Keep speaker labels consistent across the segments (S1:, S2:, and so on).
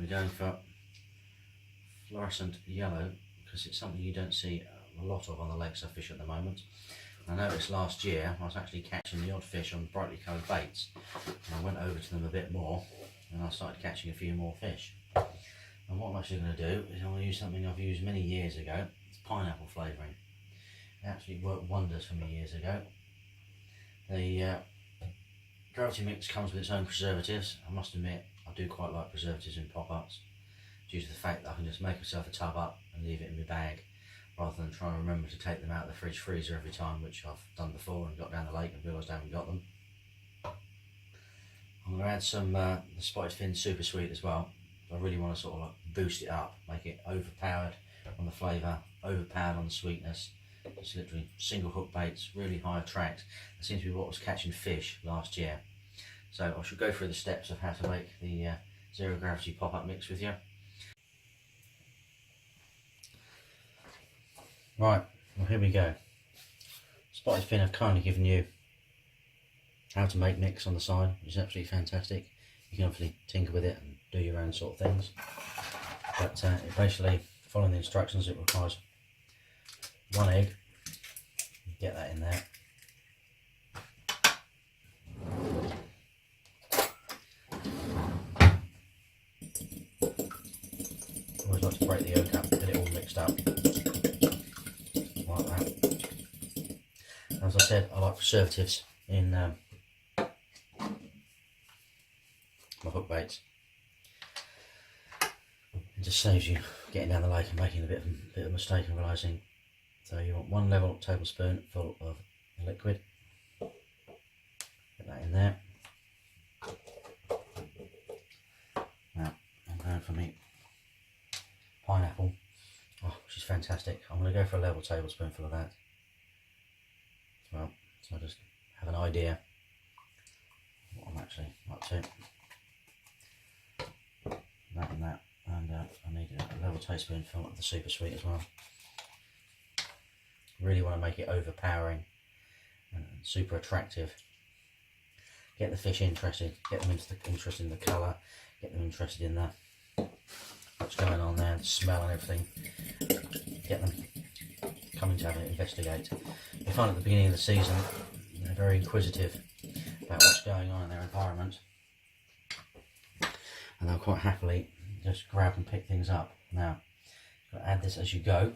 S1: we're going for fluorescent yellow because it's something you don't see a lot of on the lakes I fish at the moment. I noticed last year I was actually catching the odd fish on brightly coloured baits, and I went over to them a bit more and I started catching a few more fish. And what I'm actually going to do is I'm going to use something I've used many years ago. It's pineapple flavouring. It actually worked wonders for me years ago. The gravity mix comes with its own preservatives. I must admit I do quite like preservatives in pop-ups, due to the fact that I can just make myself a tub up and leave it in my bag, rather than trying to remember to take them out of the fridge freezer every time, which I've done before and got down the lake and realised I haven't got them. I'm going to add some the spotted fin super sweet as well. I really want to sort of like boost it up, make it overpowered on the flavour, overpowered on the sweetness. It's literally single hook baits, really high attract. That seems to be what was catching fish last year. So I should go through the steps of how to make the zero gravity pop-up mix with you. Right, well here we go. Spotted fin have kindly given you how to make mix on the side, which is absolutely fantastic. You can obviously tinker with it and do your own sort of things, but it basically, following the instructions, it requires 1 egg. Get that in there. Always like to break the yolk up, get it all mixed up like that. As I said, I like preservatives in my hook baits. It just saves you getting down the lake and making a bit of a mistake and realising. So you want 1 level tablespoon full of liquid. Get that in there. Now I'm going for me pineapple, which is fantastic. I'm going to go for a level tablespoonful of that as well, so I just have an idea of what I'm actually up to. That and that, and I need a level tablespoonful of the super sweet as well. Really want to make it overpowering and super attractive. Get the fish interested, get them interested in the colour, get them interested in the what's going on there, the smell and everything. Get them coming to have an investigate. You find at the beginning of the season they're very inquisitive about what's going on in their environment, and they'll quite happily just grab and pick things up. Now, you've got to add this as you go.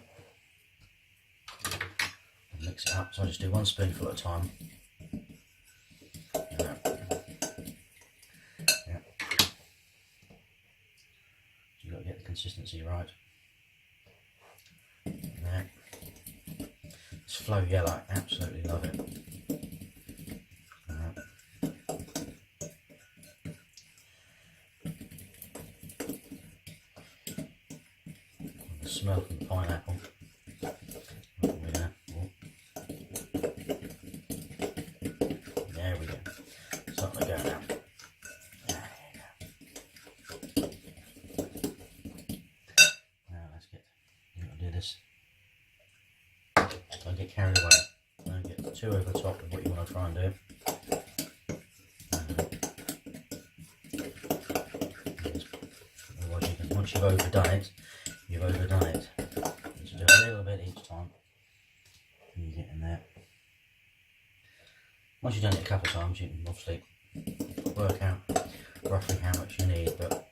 S1: Mix it up, so I just do 1 spoonful at a time. Yeah. You've got to get the consistency right. There. This flow yellow, I absolutely love it. The smell from the pineapple. Don't get carried away. Don't get too over the top of what you want to try and do. Otherwise, once you've overdone it, you've overdone it. Just do a little bit each time, and you get in there. Once you've done it a couple of times, you can obviously work out roughly how much you need. But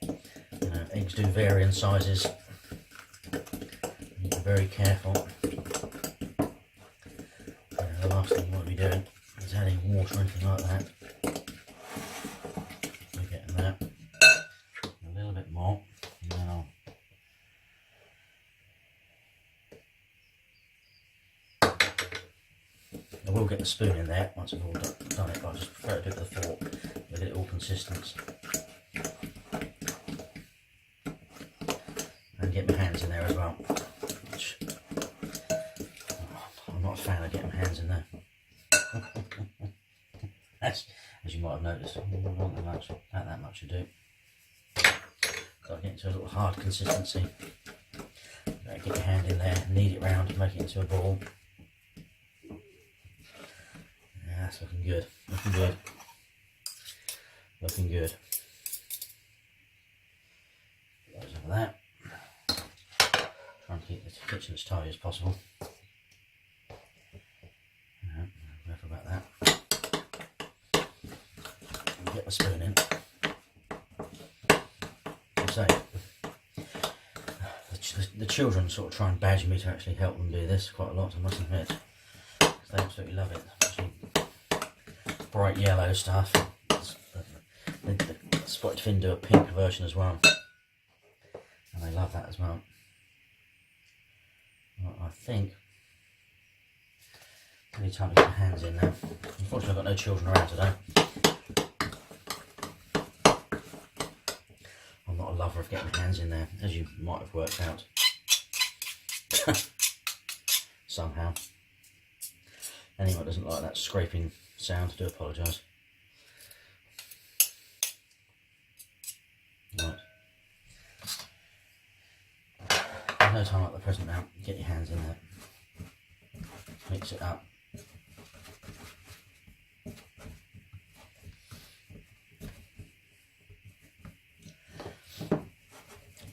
S1: you know, eggs do vary in sizes. You be very careful. The last thing you want to be doing is adding water or anything like that. So getting that a little bit more, and then I will get the spoon in there once I've all done it, but I just prefer to do it with a fork to get it all consistent. And get my hands in there as well. I'm not a fan of getting my hands in there. As you might have noticed, I don't want that much to do. So I get into a little hard consistency. Get your hand in there, knead it round, make it into a ball. Yeah, that's looking good. Looking good. Looking good. of that. Try and keep the kitchen as tidy as possible. Careful about that. And get the spoon in. So, the children sort of try and badger me to actually help them do this quite a lot, I must admit. They absolutely love it. Especially bright yellow stuff. The spotted fin do a pink version as well. And they love that as well. Well, I think any time to get my hands in now. Unfortunately I've got no children around today. I'm not a lover of getting my hands in there, as you might have worked out. Somehow. Anyone doesn't like that scraping sound, I do apologise. Right. There's no time like the present now. Get your hands in there. Mix it up.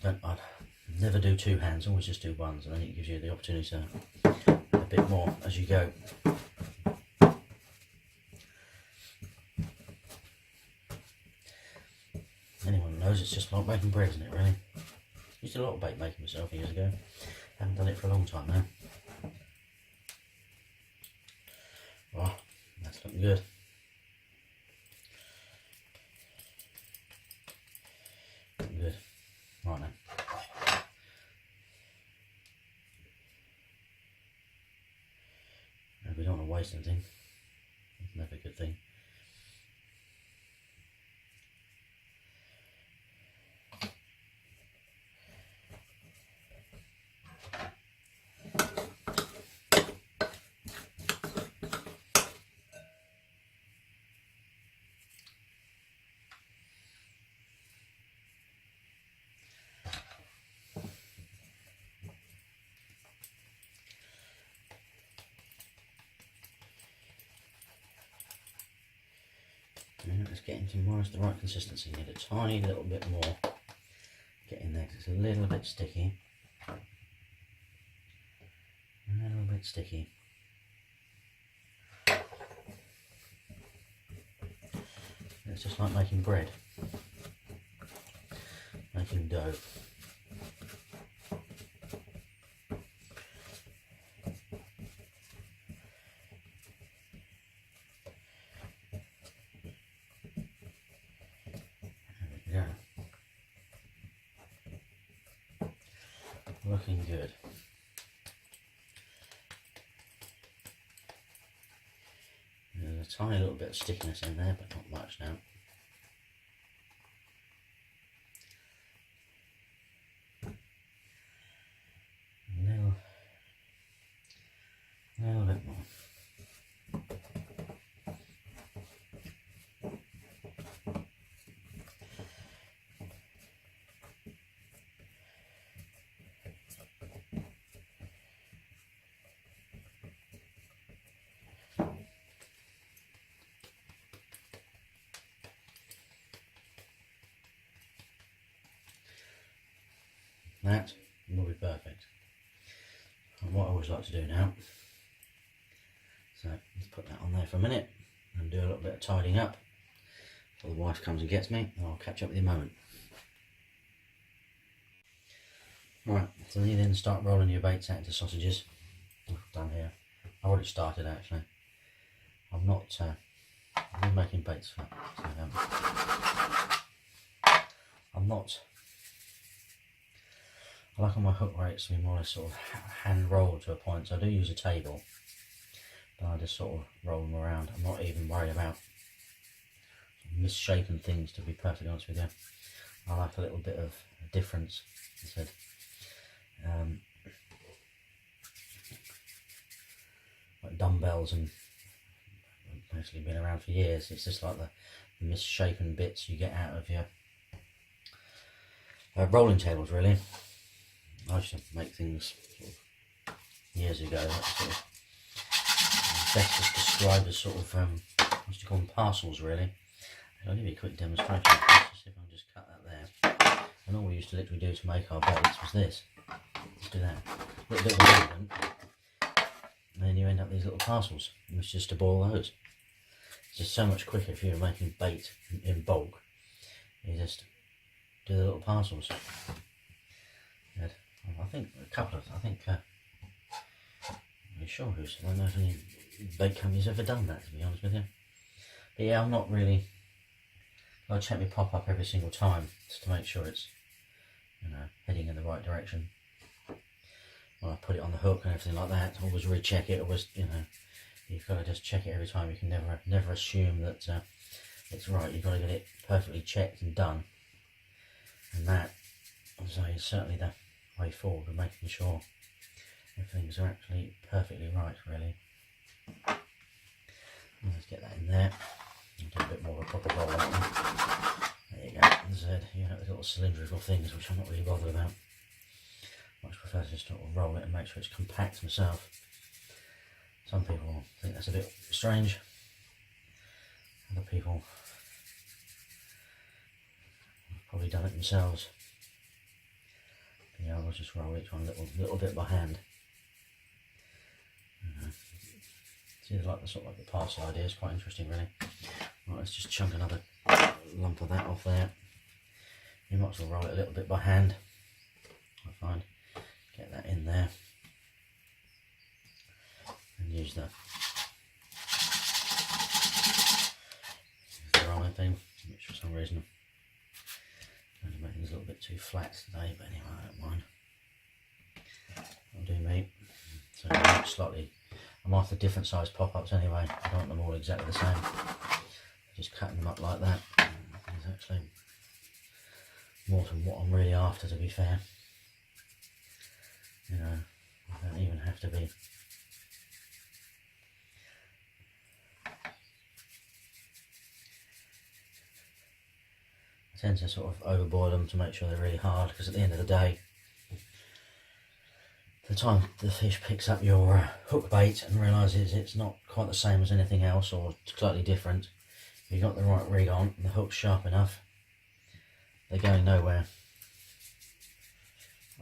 S1: I'd never do two hands, always just do one, and then it gives you the opportunity to a bit more as you go. Anyone who knows, it's just like making bread, isn't it, really? Used to do a lot of bake making myself years ago. Haven't done it for a long time now. Oh, that's looking good. Looking good. Right then. We don't want to waste anything. It's never a good thing. It's getting to more as the right consistency. You need a tiny little bit more. Get in there because it's a little bit sticky. A little bit sticky. It's just like making bread. Making dough. Looking good. There's a tiny little bit of stickiness in there, but not much now. A little bit more. That will be perfect. And what I always like to do now, so let's put that on there for a minute and do a little bit of tidying up before the wife comes and gets me, and I'll catch up with you in a moment. Right, so then you then start rolling your baits out into sausages. Done here. I've already started actually. I'm not making baits for I'm not. I like on my hook rates to be more or less sort of hand rolled to a point, so I do use a table, but I just sort of roll them around. I'm not even worried about misshapen things, to be perfectly honest with you. I like a little bit of difference, as I said. Like dumbbells and basically been around for years. It's just like the misshapen bits you get out of your rolling tables, really. I used to make things sort of years ago. That's sort of best described as sort of I used to call them parcels, really. I'll give you a quick demonstration. Let's see if I can just cut that there. And all we used to literally do to make our baits was this. Let's do that. A little bit of movement, and then you end up with these little parcels. And it's just to boil those. It's just so much quicker if you're making bait in bulk. You just do the little parcels. And I think a couple of, I'm sure who's, I don't know if any bait company's ever done that, to be honest with you. But yeah, I'm not really, I check my pop-up every single time just to make sure it's, you know, heading in the right direction. When I put it on the hook and everything like that, always recheck it. Always, you know, you've got to just check it every time. You can never assume that it's right. You've got to get it perfectly checked and done. And that, so is certainly the way forward with making sure everything's actually perfectly right, really. Let's get that in there. I'll do a bit more of a proper roll on it. There you go. You have the little cylindrical things, which I'm not really bothered about. Much prefer to just sort of roll it and make sure it's compact myself. Some people think that's a bit strange. Other people have probably done it themselves. But yeah, I'll just roll each one a little bit by hand. See, like the sort of like the parcel idea is quite interesting, really. Right, let's just chunk another lump of that off there. You might as well roll it a little bit by hand, I find. Get that in there and use the rolling thing, which for some reason I'm making this a little bit too flat today, but anyway, I don't mind. That'll do me. So slightly, I'm after different size pop-ups anyway. I don't want them all exactly the same. Just cutting them up like that is actually more than what I'm really after, to be fair. You know, I don't even have to be. I tend to sort of overboil them to make sure they're really hard, because at the end of the day, the time the fish picks up your hook bait and realises it's not quite the same as anything else or slightly different, if you've got the right rig on and the hook's sharp enough, they're going nowhere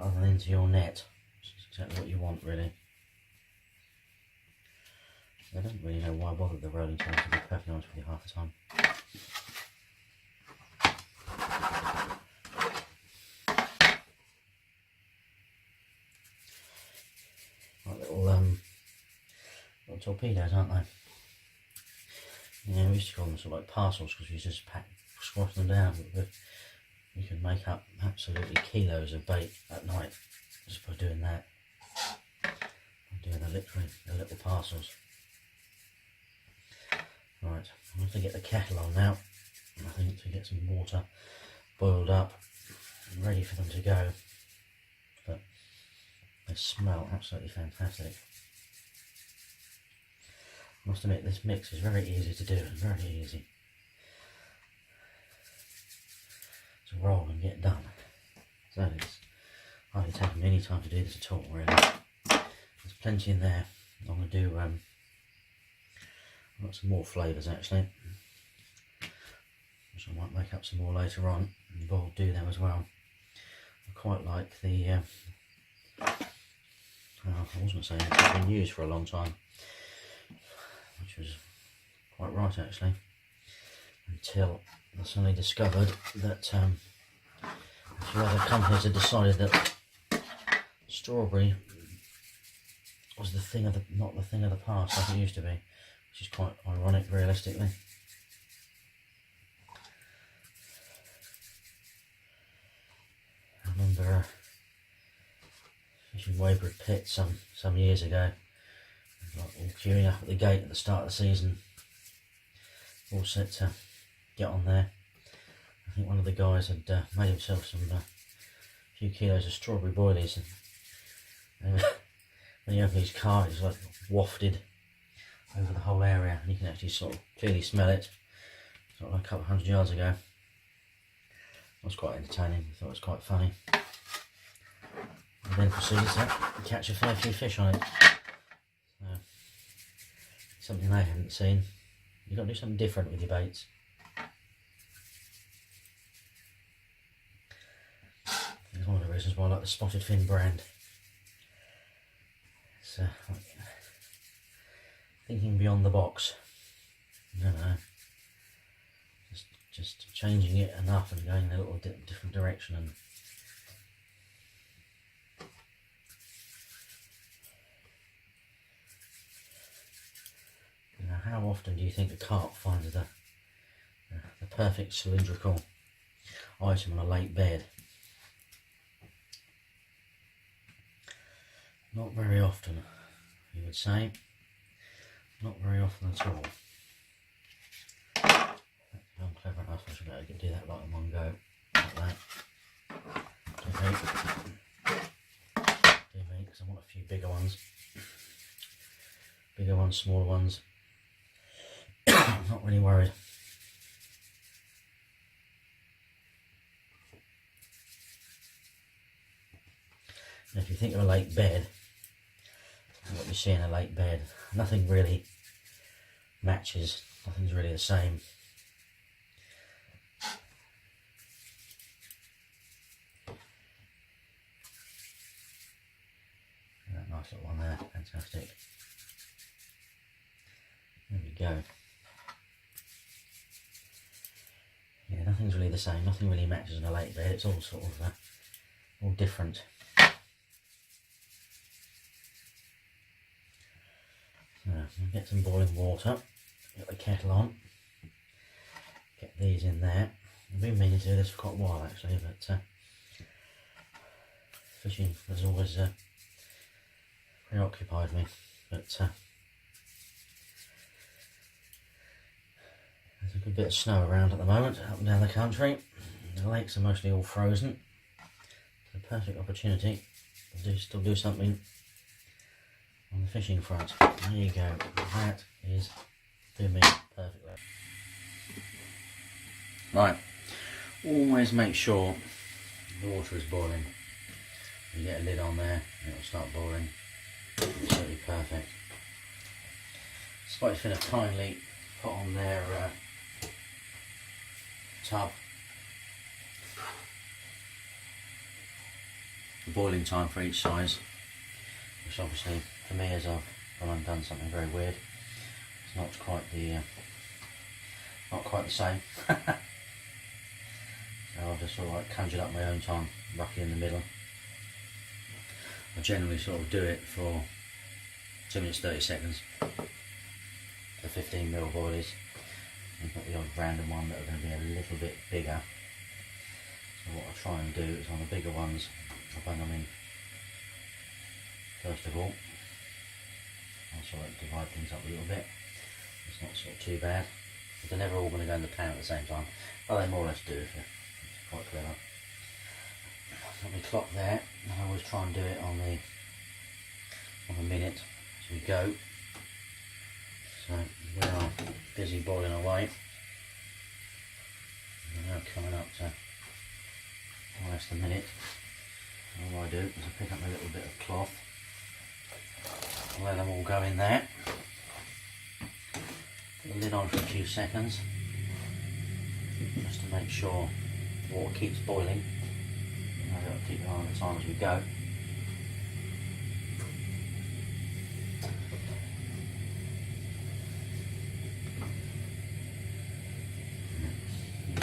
S1: other than into your net. Exactly what you want, really. I don't really know why I bothered the rolling time, to be perfectly honest with you, half the time. Like little torpedoes, aren't they? Yeah, we used to call them sort of like parcels, because we used to just squash them down. But you can make up absolutely kilos of bait at night just by doing that. Doing the little parcels. Right, I'm going to get the kettle on now, I think, to get some water boiled up and ready for them to go. But they smell absolutely fantastic. I must admit, this mix is very easy to do and very easy to roll and get done. So it's hardly taken me any time to do this at all, really. There's plenty in there. I'm going to do, I've got some more flavours actually, which I might make up some more later on, and I'll do them as well. I quite like the, I was going to say it's been used for a long time, which was quite right actually, until I suddenly discovered that a few other companies had decided that strawberry was the thing of the, not the thing of the past like it used to be, which is quite ironic, realistically. I remember fishing Weybridge Pit some years ago, like all queuing up at the gate at the start of the season, all set to get on there. I think one of the guys had made himself some few kilos of strawberry boilies, and when you open his car, it's like wafted over the whole area, and you can actually sort of clearly smell it. Sort of like a couple of 100 yards ago. It was quite entertaining. I thought it was quite funny. And then proceeded to catch a fair few fish on it. So, something they hadn't seen. You've got to do something different with your baits. this is why I like the spotted fin brand. So, thinking beyond the box. I don't know. Just changing it enough and going in a little different direction. And you know, how often do you think a carp finds the perfect cylindrical item on a lake bed? Not very often, you would say. Not very often at all. I'm clever enough, I should be able to do that like in one go, like that. Do me, because I want a few bigger ones. Bigger ones, smaller ones. I'm not really worried. And if you think of a lake bed, what you see in a lake bed, nothing really matches, nothing's really the same. That nice little one there, fantastic. There we go. Yeah, nothing's really the same, nothing really matches in a lake bed, it's all sort of all different. So, I'll get some boiling water, get the kettle on, get these in there. I've been meaning to do this for quite a while actually, but fishing has always preoccupied me. But there's a good bit of snow around at the moment, up and down the country. The lakes are mostly all frozen. It's a perfect opportunity to still do something on the fishing front. There you go, that is doing me perfectly. Right, always make sure the water is boiling. You get a lid on there and it'll start boiling. Absolutely perfect. Spotted fin have kindly put on their tub the boiling time for each size, which obviously for me, as I've gone and done something very weird, it's not quite the same. So I've just sort of like conjured up my own time roughly in the middle. I generally sort of do it for 2 minutes 30 seconds for 15mm boilies. I've got the odd random one that are going to be a little bit bigger. So what I try and do is on the bigger ones, I bung them in first of all. I'll sort of divide things up a little bit. It's not sort of too bad. But they're never all going to go in the pan at the same time. Well, they more or less do, if you're quite clever. Got my clock there, and I always try and do it on the minute as we go. So we are busy boiling away. We're now coming up to almost a minute. All I do is I pick up a little bit of cloth, let them all go in there, put the lid on for a few seconds just to make sure the water keeps boiling. I've got to keep it on the time as we go.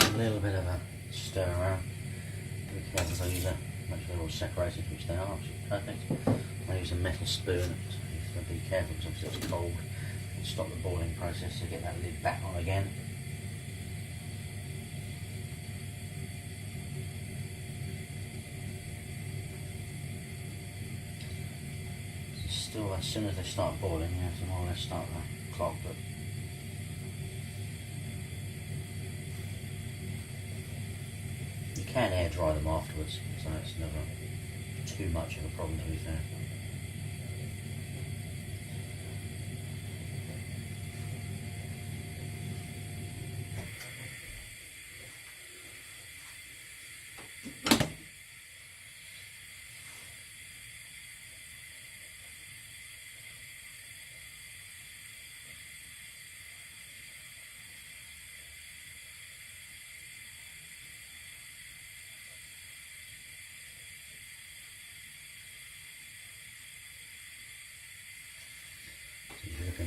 S1: A little bit of a stir around. Be careful, I use a, make sure they're all separated, which they are, which is perfect. I use a metal spoon, so be careful because obviously it's cold, and stop the boiling process to get that lid back on again. Still, as soon as they start boiling, you have to more or less start the clock, but you can air dry them afterwards, so it's never too much of a problem, to be fair.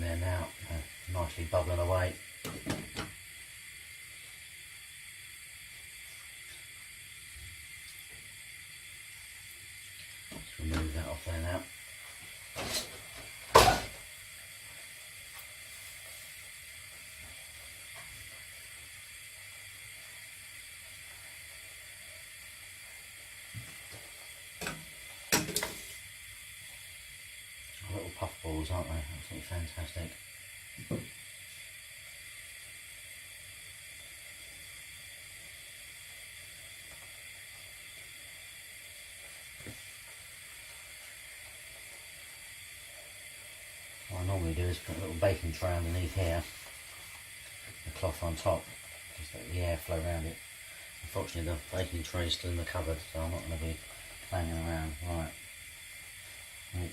S1: there now, nicely bubbling away. Let's remove that off there now. Little puff balls, aren't they? Absolutely fantastic. What I normally do is put a little baking tray underneath here, the cloth on top, just let the air flow around it. Unfortunately the baking tray is still in the cupboard, so I'm not going to be playing around. Right,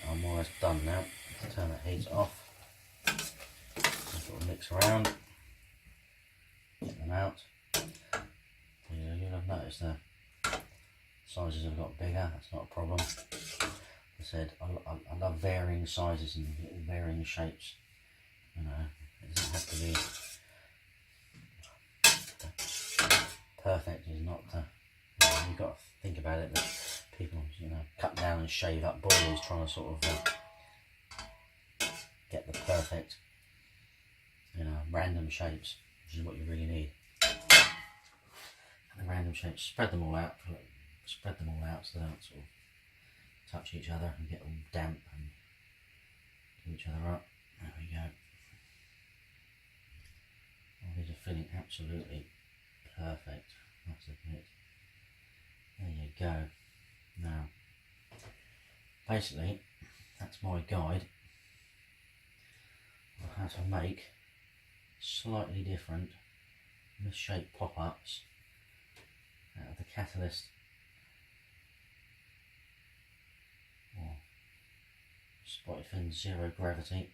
S1: I'm almost done now. Let's turn that heat off. Sort of mix around, get them out. You'll have noticed the sizes have got bigger, that's not a problem. I said, I love varying sizes and little varying shapes. You know, it doesn't have to be perfect. Is not you've got to think about it that people, you know, cut down and shave up boilers trying to sort of get the perfect, you know, random shapes, which is what you really need. And the random shapes, spread them all out so they don't sort of touch each other and get all damp and do each other up. There we go. Oh, these are feeling absolutely perfect, I must admit. There you go. Now, basically, that's my guide of how to make slightly different misshaped pop-ups out of the Catalyst or Spotted Fin Zero Gravity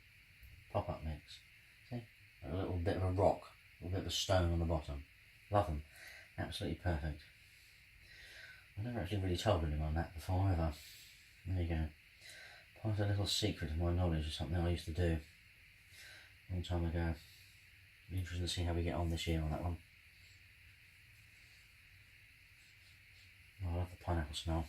S1: pop-up mix. See? A little bit of a rock, a little bit of a stone on the bottom. Love them. Absolutely perfect. I've never actually really told anyone that before ever. There you go. Part of a little secret of my knowledge of something I used to do a long time ago. Be interesting to see how we get on this year on that one. Oh, I love the pineapple smell.